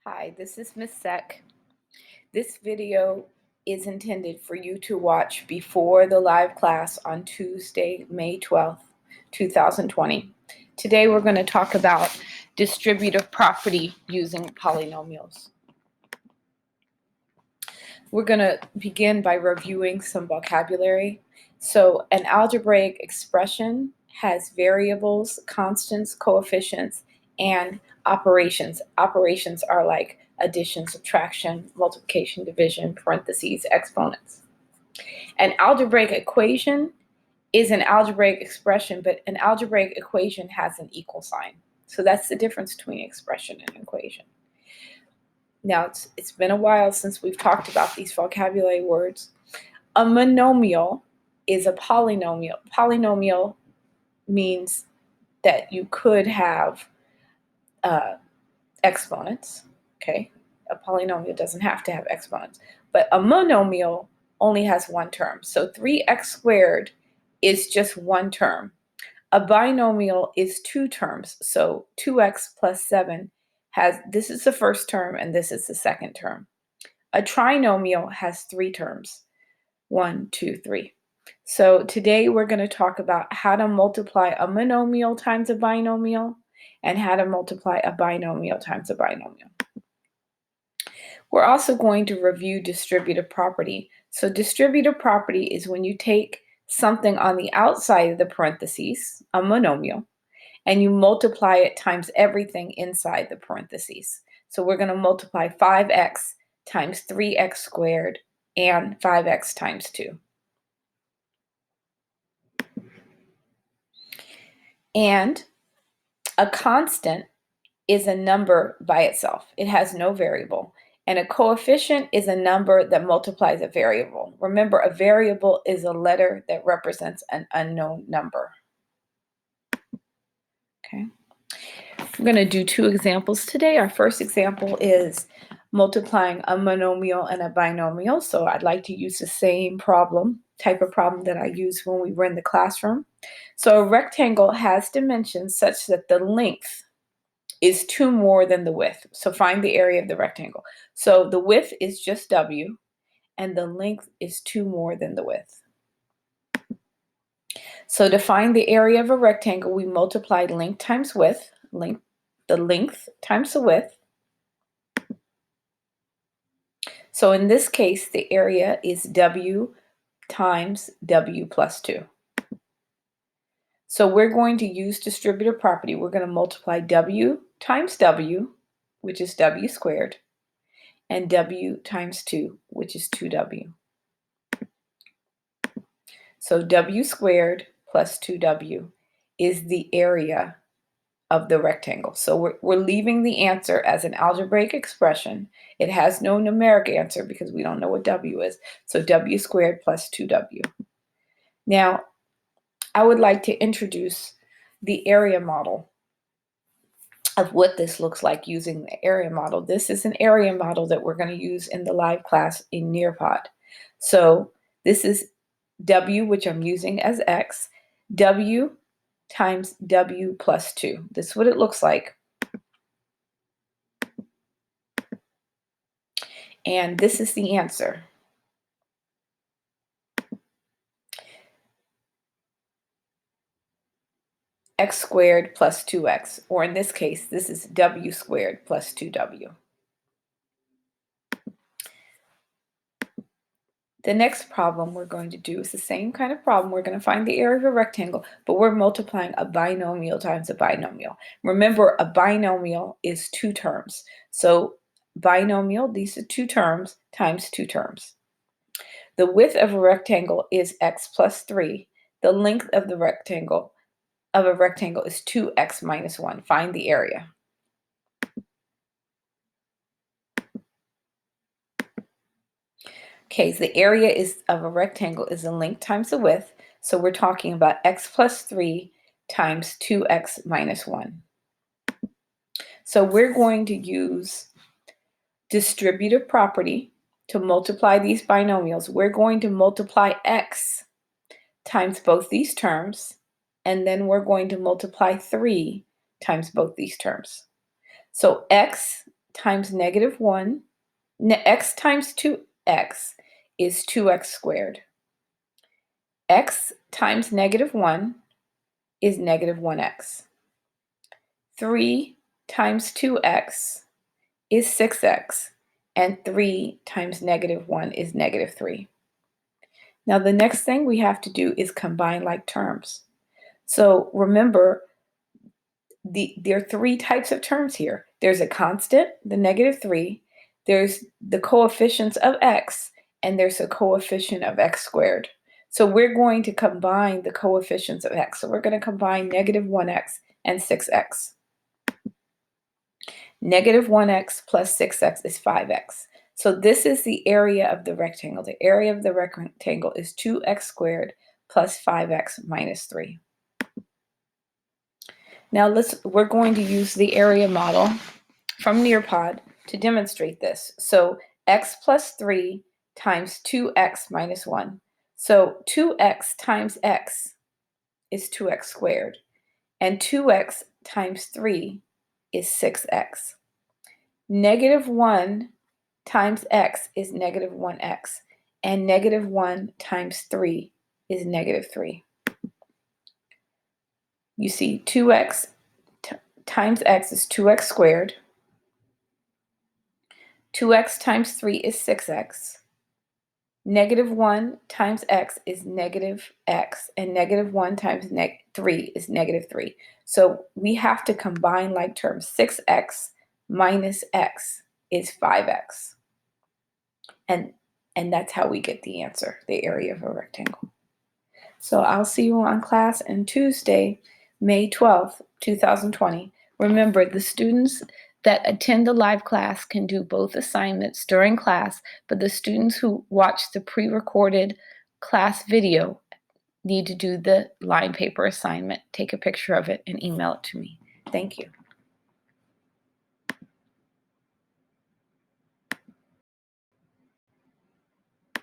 Hi, this is Miss Sec. This video is intended for you to watch before the live class on Tuesday, May 12th, 2020. Today we're going to talk about distributive property using polynomials. We're going to begin by reviewing some vocabulary. So an algebraic expression has variables, constants, coefficients, and operations. Operations are like addition, subtraction, multiplication, division, parentheses, exponents. An algebraic equation is an algebraic expression, but an algebraic equation has an equal sign. So that's the difference between expression and equation. Now, it's been a while since we've talked about these vocabulary words. A monomial is a polynomial. Polynomial means that you could have exponents, okay? A polynomial doesn't have to have exponents, but a monomial only has one term. So 3x squared is just one term. A binomial is two terms. So 2x plus 7 this is the first term and this is the second term. A trinomial has three terms. 1, 2, 3. So today we're going to talk about how to multiply a monomial times a binomial and how to multiply a binomial times a binomial. We're also going to review distributive property. So distributive property is when you take something on the outside of the parentheses, a monomial, and you multiply it times everything inside the parentheses. So we're going to multiply 5x times 3x squared and 5x times 2. And a constant is a number by itself. It has no variable. And a coefficient is a number that multiplies a variable. Remember, a variable is a letter that represents an unknown number. Okay. We're going to do two examples today. Our first example is multiplying a monomial and a binomial. So I'd like to use the same type of problem that I used when we were in the classroom. So a rectangle has dimensions such that the length is 2 more than the width. So find the area of the rectangle. So the width is just W, and the length is 2 more than the width. So to find the area of a rectangle, we multiply length times width, the length times the width. So in this case, the area is W times W plus 2. So we're going to use distributive property. We're going to multiply W times W, which is W squared, and W times 2, which is 2W. So W squared plus 2W is the area of the rectangle. So we're leaving the answer as an algebraic expression. It has no numeric answer because we don't know what W is. So W squared plus 2W. Now, I would like to introduce the area model of what this looks like using the area model. This is an area model that we're going to use in the live class in Nearpod. So this is W, which I'm using as X, W times W plus 2. This is what it looks like. And this is the answer. X squared plus 2x, or in this case, this is W squared plus 2W. The next problem we're going to do is the same kind of problem. We're going to find the area of a rectangle, but we're multiplying a binomial times a binomial. Remember, a binomial is two terms. So binomial, these are two terms, times two terms. The width of a rectangle is x plus 3. The length of the rectangle is 2x minus 1. Find the area. Okay, so the area of a rectangle is the length times the width. So we're talking about x plus 3 times 2x minus 1. So we're going to use distributive property to multiply these binomials. We're going to multiply x times both these terms, and then we're going to multiply 3 times both these terms. So x times negative 1, x times 2x is 2x squared. X times negative 1 is negative 1x. 3 times 2x is 6x, and 3 times negative 1 is negative 3. Now the next thing we have to do is combine like terms. So remember, there are three types of terms here. There's a constant, the negative 3, there's the coefficients of x, and there's a coefficient of x squared. So we're going to combine the coefficients of x. So we're going to combine negative 1x and 6x. Negative 1x plus 6x is 5x. So this is the area of the rectangle. The area of the rectangle is 2x squared plus 5x minus 3. Now we're going to use the area model from Nearpod to demonstrate this. So x plus 3 times 2x minus 1. So 2x times x is 2x squared, and 2x times 3 is 6x. Negative 1 times x is negative 1x, and negative 1 times 3 is negative 3. You see 2x times x is 2x squared. 2x times 3 is 6x. Negative 1 times x is negative x, and negative 1 times 3 is negative 3. So we have to combine like terms. 6x minus x is 5x. And that's how we get the answer, the area of a rectangle. So I'll see you on class on Tuesday, May 12th, 2020. Remember, the students that attend the live class can do both assignments during class, but the students who watch the pre-recorded class video need to do the line paper assignment. Take a picture of it and email it to me. Thank you.